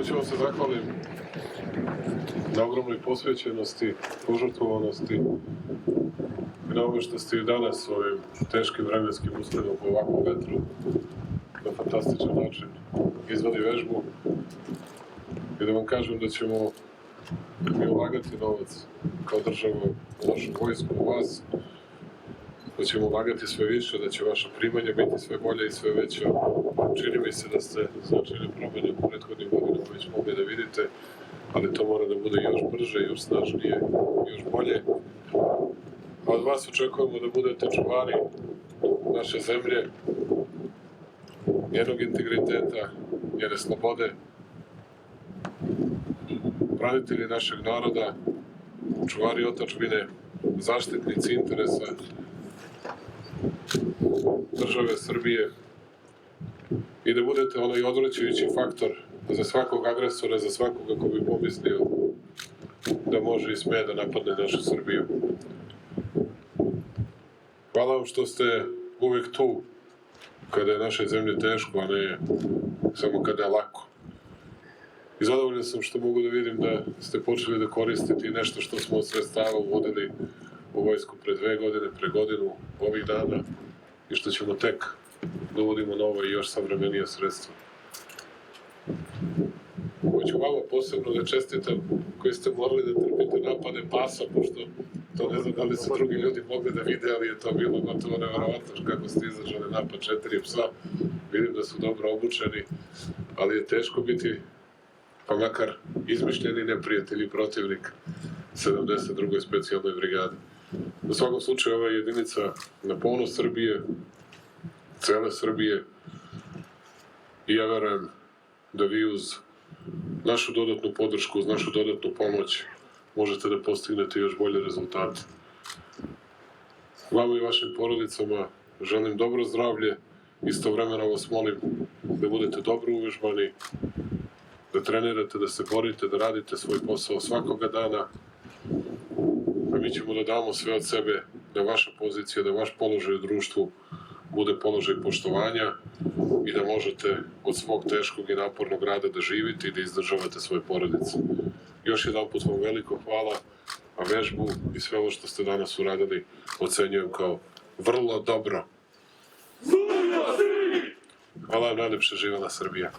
Hoću vam se zahvalim na ogromnoj posvećenosti, požrtvovanosti i na ovome što ste i danas u ovim teškim vremenskim uslovima po ovakvom vetru na fantastičan način izveli vežbu i da vam kažem da ćemo mi ulagati novac kao država u našu vojsku, u vas, da ćemo ulagati sve više, da će vaša primanja biti sve bolje i sve veća. Čini mi se da ste značajne promene u prethodnim godinama već mogli da vidite, ali to mora da bude još brže, još snažnije, još bolje. A od vas očekujemo da budete čuvari naše zemlje, njenog integriteta, njene slobode, branitelji našeg naroda, čuvari otadžbine, zaštitnici interesa države Srbije i da budete onaj odvraćajući faktor za svakog agresora, za svakoga ko bi pomislio da može i sme da napadne našu Srbiju. Hvala vam što ste uvek tu kada je našoj zemlji teško, a ne samo kada je lako. I zadovoljan sam što mogu da vidim da ste počeli da koristite nešto što smo od sredstava uvodili u vojsku pre 2 godine, pre godinu, ovih dana, i što ćemo tek da uvodimo nova i još savremenija sredstva. Hoću vama posebno da čestitam koji ste morali da trpite napade pasa, pošto to ne znam da li su drugi ljudi mogli da vide, ali je to bilo gotovo neverovatno kako ste izdržali napad 4 psa. Vidim da su dobro obučeni, ali je teško biti pa makar izmišljeni neprijatelj i protivnik 72. specijalnoj brigadi. U svakom slučaju, ova jedinica na ponos Srbije, cele Srbije, i ja verujem da vi uz našu dodatnu podršku, uz našu dodatnu pomoć možete da postignete još bolje rezultate. Vama i vašim porodicama želim dobro zdravlje, istovremeno vas molim da budete dobro uvežbani, da trenirate, da se borite, da radite svoj posao svakoga dana, a mi ćemo da damo sve od sebe da vaša pozicija, da vaš položaj u društvu bude položaj poštovanja i da možete od svog teškog i napornog rada da živite i da izdržavate svoje porodice. Još jedan put vam veliko hvala, a vežbu i sve ovo što ste danas uradili ocenjujem kao vrlo dobro. Hvala vam najlepše, živela Srbija.